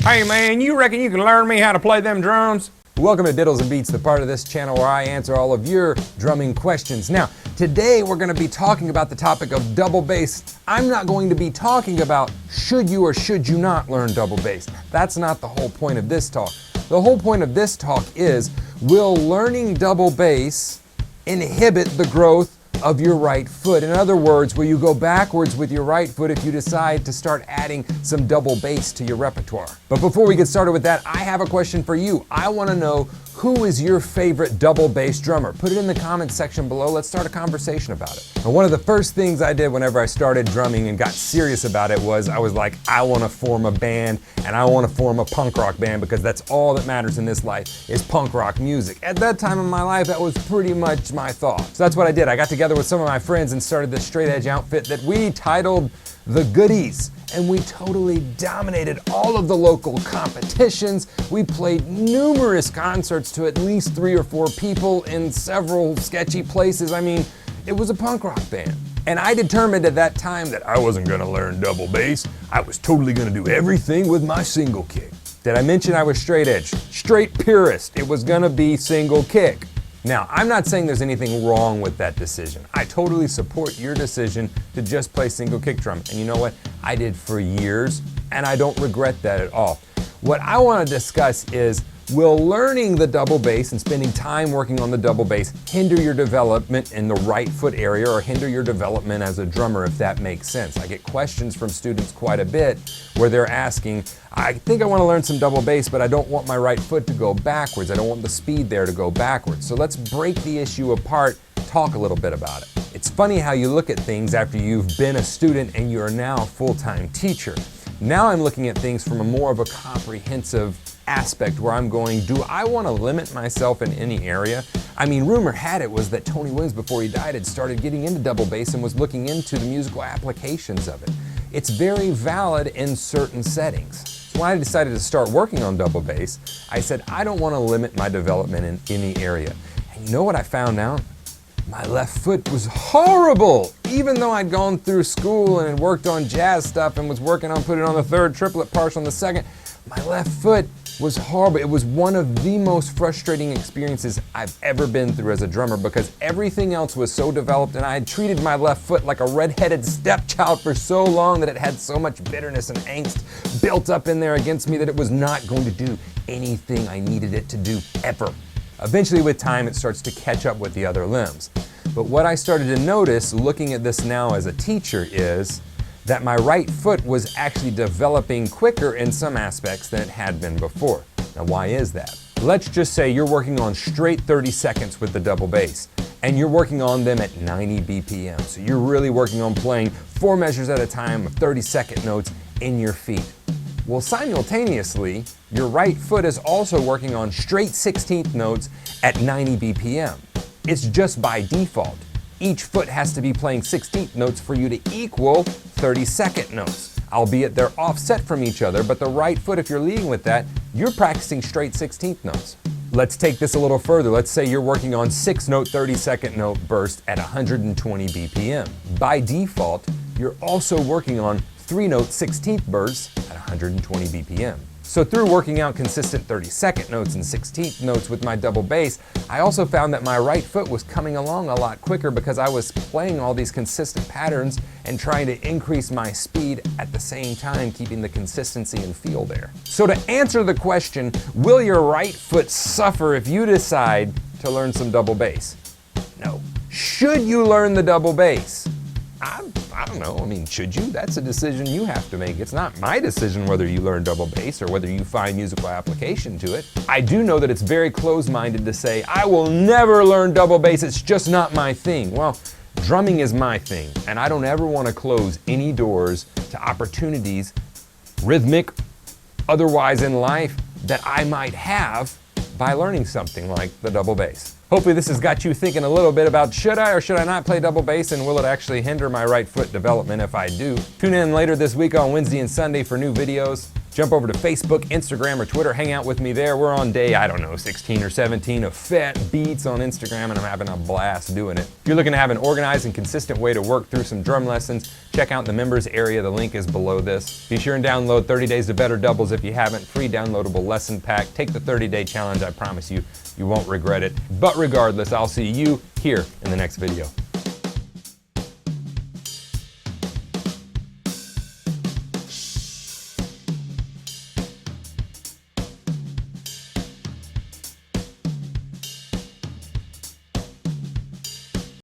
Hey man, you reckon you can learn me how to play them drums? Welcome to Diddles and Beats, the part of this channel where I answer all of your drumming questions. Now, today we're going to be talking about the topic of double bass. I'm not going to be talking about should you or should you not learn double bass. That's not the whole point of this talk. The whole point of this talk is, will learning double bass inhibit the growth of your right foot? In other words, will you go backwards with your right foot if you decide to start adding some double bass to your repertoire? But before we get started with that, I have a question for you. I want to know, who is your favorite double bass drummer? Put it in the comments section below. Let's start a conversation about it. And one of the first things I did whenever I started drumming and got serious about it was I was like, I want to form a band and I want to form a punk rock band because that's all that matters in this life is punk rock music. At that time in my life, that was pretty much my thought. So that's what I did. I got together with some of my friends and started this straight edge outfit that we titled The Goodies. And we totally dominated all of the local competitions. We played numerous concerts to at least 3 or 4 people in several sketchy places. I mean, it was a punk rock band. And I determined at that time that I wasn't gonna learn double bass. I was totally gonna do everything with my single kick. Did I mention I was straight edge? Straight purist. It was gonna be single kick. Now, I'm not saying there's anything wrong with that decision. I totally support your decision to just play single kick drum. And you know what? I did for years, and I don't regret that at all. What I want to discuss is, will learning the double bass and spending time working on the double bass hinder your development in the right foot area or hinder your development as a drummer, if that makes sense? I get questions from students quite a bit where they're asking, I think I want to learn some double bass, but I don't want my right foot to go backwards. I don't want the speed there to go backwards. So let's break the issue apart, talk a little bit about it. It's funny how you look at things after you've been a student and you're now a full-time teacher. Now I'm looking at things from a more of a comprehensive aspect where I'm going, do I want to limit myself in any area? I mean, rumor had it was that Tony Williams, before he died, had started getting into double bass and was looking into the musical applications of it. It's very valid in certain settings. So when I decided to start working on double bass, I said, I don't want to limit my development in any area. And you know what I found out? My left foot was horrible. Even though I'd gone through school and had worked on jazz stuff and was working on putting on the third triplet partial on the second, my left foot was horrible. It was one of the most frustrating experiences I've ever been through as a drummer because everything else was so developed and I had treated my left foot like a red-headed stepchild for so long that it had so much bitterness and angst built up in there against me that it was not going to do anything I needed it to do ever. Eventually with time it starts to catch up with the other limbs. But what I started to notice looking at this now as a teacher is that my right foot was actually developing quicker in some aspects than it had been before. Now why is that? Let's just say you're working on straight 30 seconds with the double bass and you're working on them at 90 BPM. So you're really working on playing 4 measures at a time of 30-second notes in your feet. Well, simultaneously, your right foot is also working on straight 16th notes at 90 BPM. It's just by default. Each foot has to be playing 16th notes for you to equal 30-second notes, albeit they're offset from each other, but the right foot, if you're leading with that, you're practicing straight 16th notes. Let's take this a little further. Let's say you're working on 6-note 30-second note burst at 120 BPM. By default, you're also working on 3-note 16th bursts at 120 BPM. So through working out consistent 30-second notes and 16th notes with my double bass, I also found that my right foot was coming along a lot quicker because I was playing all these consistent patterns and trying to increase my speed at the same time, keeping the consistency and feel there. So to answer the question, will your right foot suffer if you decide to learn some double bass? No. Should you learn the double bass? I don't know. I mean, should you? That's a decision you have to make. It's not my decision whether you learn double bass or whether you find musical application to it. I do know that it's very close-minded to say, I will never learn double bass, it's just not my thing. Well, drumming is my thing, and I don't ever want to close any doors to opportunities, rhythmic, otherwise in life, that I might have by learning something like the double bass. Hopefully this has got you thinking a little bit about should I or should I not play double bass, and will it actually hinder my right foot development if I do? Tune in later this week on Wednesday and Sunday for new videos. Jump over to Facebook, Instagram, or Twitter. Hang out with me there. We're on day, I don't know, 16 or 17 of Fat Beats on Instagram, and I'm having a blast doing it. If you're looking to have an organized and consistent way to work through some drum lessons, check out the members area. The link is below this. Be sure and download 30 Days to Better Doubles if you haven't. Free downloadable lesson pack. Take the 30-day challenge. I promise you, you won't regret it. But regardless, I'll see you here in the next video.